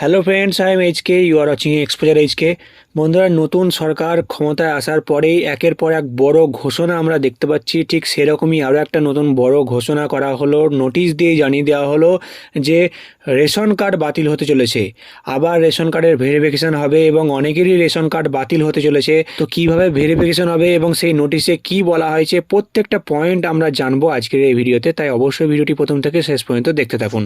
Hello friends, I am HK, you are watching Exposure HK. বন্ধুরা, নতুন সরকার ক্ষমতায় আসার পরেই একের পর এক বড় ঘোষণা আমরা দেখতে পাচ্ছি। ঠিক সেরকমই আরও একটা নতুন বড় ঘোষণা করা হলো, নোটিশ দিয়ে জানিয়ে দেওয়া হলো যে রেশন কার্ড বাতিল হতে চলেছে। আবার রেশন কার্ডের ভেরিফিকেশন হবে এবং অনেকেরই রেশন কার্ড বাতিল হতে চলেছে। তো কিভাবে ভেরিফিকেশন হবে এবং সেই নোটিশে কি বলা হয়েছে প্রত্যেকটা পয়েন্ট আমরা জানবো আজকের এই ভিডিওতে, তাই অবশ্যই ভিডিওটি প্রথম থেকে শেষ পর্যন্ত দেখতে থাকুন।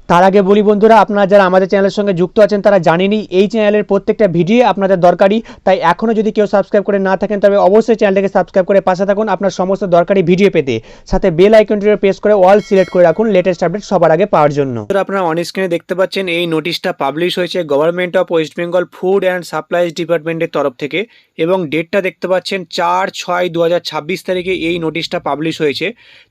তার আগে বলি বন্ধুরা, আপনারা যারা আমাদের চ্যানেলের সঙ্গে যুক্ত আছেন তারা জানেনই এই চ্যানেলের প্রত্যেকটা ভিডিও আপনাদের দরকারি। তাই এখনও যদি কেউ সাবস্ক্রাইব করে না থাকেন তবে অবশ্যই চ্যানেলটাকে সাবস্ক্রাইব করে পাশে থাকুন আপনার সমস্ত দরকারি ভিডিও পেতে। সাথে বেল আইকনটিতে প্রেস করে অল সিলেক্ট করে রাখুন লেটেস্ট আপডেট সবার আগে পাওয়ার জন্য। আপনারা অন স্ক্রিনে দেখতে পাচ্ছেন এই নোটিশটা পাবলিশ হয়েছে government of West Bengal food and supplies ডিপার্টমেন্টের তরফ থেকে, এবং ডেটটা দেখতে পাচ্ছেন 4/6/2026 তারিখে এই নোটিশটা পাবলিশ হয়েছে।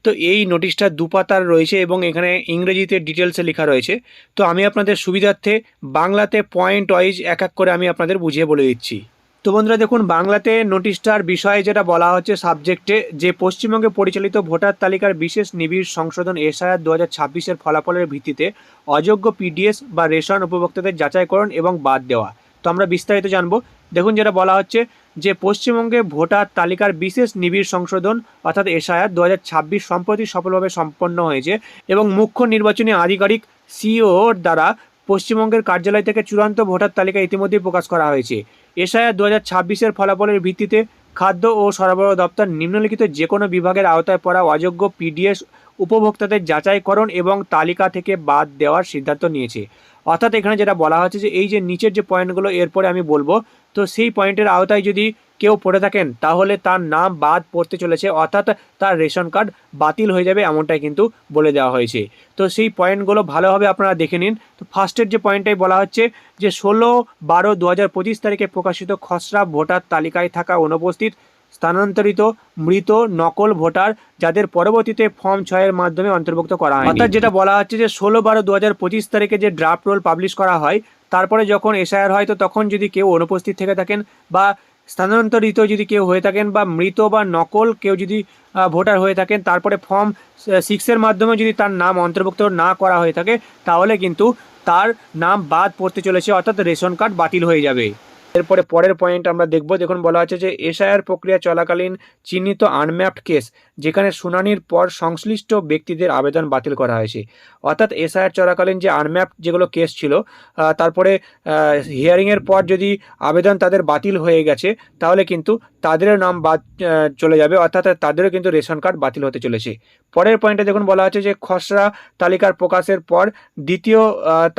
তো এই নোটিশটা দুপাতার রয়েছে এবং এখানে ইংরেজিতে ডিটেলসে লেখা রয়েছে। তো আমি আপনাদের সুবিধার্থে বাংলাতে পয়েন্ট ওয়াইজ এক এক করে আমি আপনাদের বুঝিয়ে বলে দিচ্ছি। তো বন্ধুরা দেখুন, বাংলাতে নোটিশটার বিষয়ে যেটা বলা হচ্ছে সাবজেক্টে, যে পশ্চিমবঙ্গে পরিচালিত ভোটার তালিকার বিশেষ নিবিড় সংশোধন এসআইআর 2026-এর ফলাফলের ভিত্তিতে অযোগ্য পিডিএস বা রেশন উপভোক্তাদের যাচাইকরণ এবং বাদ দেওয়া। তো আমরা বিস্তারিত জানবো। দেখুন, যেটা বলা হচ্ছে যে পশ্চিমবঙ্গে ভোটার তালিকার বিশেষ নিবিড় সংশোধন অর্থাৎ এসআইআর 2026 সম্প্রতি সফলভাবে সম্পন্ন হয়েছে এবং মুখ্য নির্বাচনী আধিকারিক সিইওর দ্বারা পশ্চিমবঙ্গের কার্যালয় থেকে চূড়ান্ত ভোটার তালিকা ইতিমধ্যেই প্রকাশ করা হয়েছে। এসআইআর 2026-এর ফলাফলের ভিত্তিতে খাদ্য ও সরবরাহ দপ্তর নিম্নলিখিত যে কোনো বিভাগের আওতায় পড়া অযোগ্য পিডিএস উপভোক্তাদের যাচাইকরণ এবং তালিকা থেকে বাদ দেওয়ার সিদ্ধান্ত নিয়েছে। অর্থাৎ এখানে যেটা বলা হচ্ছে যে এই যে নিচের যে পয়েন্টগুলো এরপরে আমি বলবো, তো সেই পয়েন্টের আওতায় যদি কেউ পড়ে থাকেন তাহলে তার নাম বাদ পড়তে চলেছে, অর্থাৎ তার রেশন কার্ড বাতিল হয়ে যাবে, এমনটাই কিন্তু বলে দেওয়া হয়েছে। তো সেই পয়েন্টগুলো ভালোভাবে আপনারা দেখে নিন। তো ফার্স্টের যে পয়েন্টটাই বলা হচ্ছে যে 16/12/2025 তারিখে প্রকাশিত খসড়া ভোটার তালিকায় থাকা অনুপস্থিত, স্থানান্তরিত, মৃত, নকল ভোটার যাদের পরবর্তীতে ফর্ম 6-এর মাধ্যমে অন্তর্ভুক্ত করা হয়। অর্থাৎ যেটা বলা হচ্ছে যে 16/12/2025 তারিখে যে ড্রাফট রোল পাবলিশ করা হয়, তারপরে যখন এসআইআর হয় তো তখন যদি কেউ অনুপস্থিত থেকে থাকেন বা স্থানান্তরিত যদি কেউ হয়ে থাকেন বা মৃত বা নকল কেউ যদি ভোটার হয়ে থাকেন, তারপরে ফর্ম 6-এর মাধ্যমে যদি তার নাম অন্তর্ভুক্ত না করা হয়ে থাকে, তাহলে কিন্তু তার নাম বাদ পড়তে চলেছে, অর্থাৎ রেশন কার্ড বাতিল হয়ে যাবে। এরপরে পরের পয়েন্ট আমরা দেখব। দেখুন, বলা হচ্ছে যে এসআইআর প্রক্রিয়া চলাকালীন চিহ্নিত আনম্যাপড কেস যেখানে শুনানির পর সংশ্লিষ্ট ব্যক্তিদের আবেদন বাতিল করা হয়েছে। অর্থাৎ এসআইআর চলাকালীন যে আনম্যাপড যেগুলো কেস ছিল, তারপরে হিয়ারিংয়ের পর যদি আবেদন তাদের বাতিল হয়ে গেছে, তাহলে কিন্তু তাদেরও নাম বাদ চলে যাবে, অর্থাৎ তাদেরও কিন্তু রেশন কার্ড বাতিল হতে চলেছে। পরের পয়েন্টে দেখুন, বলা হচ্ছে যে খসড়া তালিকার প্রকাশের পর দ্বিতীয়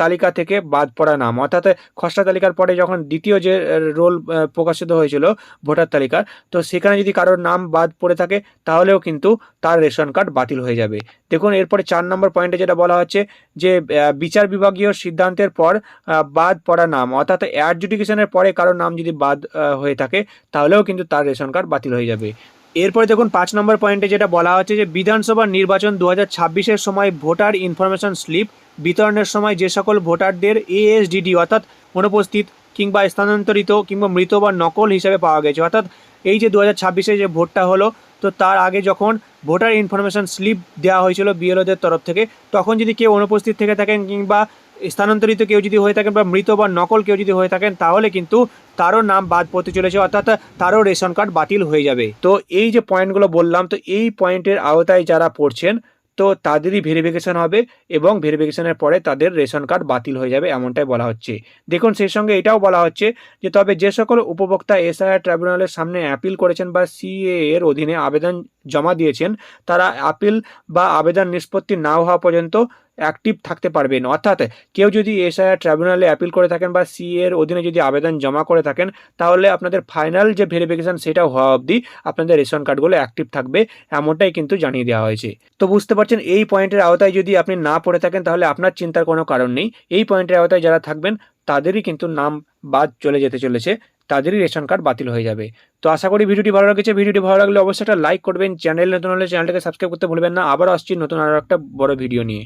তালিকা থেকে বাদ পড়া নাম, অর্থাৎ খসড়া তালিকার পরে যখন দ্বিতীয় যে রোল প্রকাশিত হয়েছিল ভোটার তালিকার, তো সেখানে যদি কারোর নাম বাদ পড়ে থাকে তাহলেও কিন্তু তার রেশন কার্ড বাতিল হয়ে যাবে। দেখুন, এরপরে 4 নম্বর পয়েন্টে যেটা বলা হচ্ছে যে বিচার বিভাগীয় সিদ্ধান্তের পর বাদ পড়া নাম, অর্থাৎ অ্যাডজুডিকেশনের পরে কারোর নাম যদি বাদ হয়ে থাকে তাহলেও কিন্তু তার রেশন কার্ড বাতিল হয়ে যাবে। এরপরে দেখুন 5 নম্বর পয়েন্টে যেটা বলা হচ্ছে যে বিধানসভা নির্বাচন 2026-এর সময় ভোটার ইনফরমেশন স্লিপ বিতরণের সময় যে সকল ভোটারদের এএসডিডি অর্থাৎ অনুপস্থিত কিংবা স্থানান্তরিত কিংবা মৃত বা নকল হিসাবে পাওয়া গেছে, অর্থাৎ এই যে 2026-এ যে ভোটটা হলো, তো তার আগে যখন ভোটার ইনফরমেশন স্লিপ দেওয়া হয়েছিল বিএলওদের তরফ থেকে, তখন যদি কেউ অনুপস্থিত থেকে থাকেন কিংবা স্থানান্তরিত কেউ যদি হয়ে থাকেন বা মৃত বা নকল কেউ যদি হয়ে থাকেন, তাহলে কিন্তু তারও নাম বাদ পড়তে চলেছে, অর্থাৎ তারও রেশন কার্ড বাতিল হয়ে যাবে। তো এই যে পয়েন্টগুলো বললাম, তো এই পয়েন্টের আওতায় যারা পড়ছেন তো তাদেরই ভেরিফিকেশন হবে এবং ভেরিফিকেশনের পরে তাদের রেশন কার্ড বাতিল হয়ে যাবে, এমনটাই বলা হচ্ছে। দেখুন, সেই সঙ্গে এটাও বলা হচ্ছে যে তবে যে সকল উপভোক্তা এসআইআর ট্রাইব্যুনালের সামনে অ্যাপিল করেছেন বা সিএ এর অধীনে আবেদন জমা দিয়েছেন, তারা আপিল বা আবেদন নিষ্পত্তি না হওয়া পর্যন্ত অ্যাক্টিভ থাকতে পারবেন। অর্থাৎ কেউ যদি এসআইআর ট্রাইব্যুনালে অ্যাপিল করে থাকেন বা সিএ এর অধীনে যদি আবেদন জমা করে থাকেন, তাহলে আপনাদের ফাইনাল যে ভেরিফিকেশন সেটা হওয়া অবধি আপনাদের রেশন কার্ডগুলো অ্যাক্টিভ থাকবে, এমনটাই কিন্তু জানিয়ে দেওয়া হয়েছে। তো বুঝতে পারছেন, এই পয়েন্টের আওতায় যদি আপনি না পড়ে থাকেন তাহলে আপনার চিন্তার কোনো কারণ নেই। এই পয়েন্টের আওতায় যারা থাকবেন তাদেরই কিন্তু নাম বাদ চলে যেতে চলেছে, তাদেরই রেশন কার্ড বাতিল হয়ে যাবে। তো আশা করি ভিডিওটি ভালো লেগেছে। ভিডিওটি ভালো লাগলে অবশ্যই একটা লাইক করবেন, চ্যানেল নতুন হলে চ্যানেলটাকে সাবস্ক্রাইব করতে ভুলবেন না। আবারও আসছি নতুন আরও একটা বড় ভিডিও নিয়ে।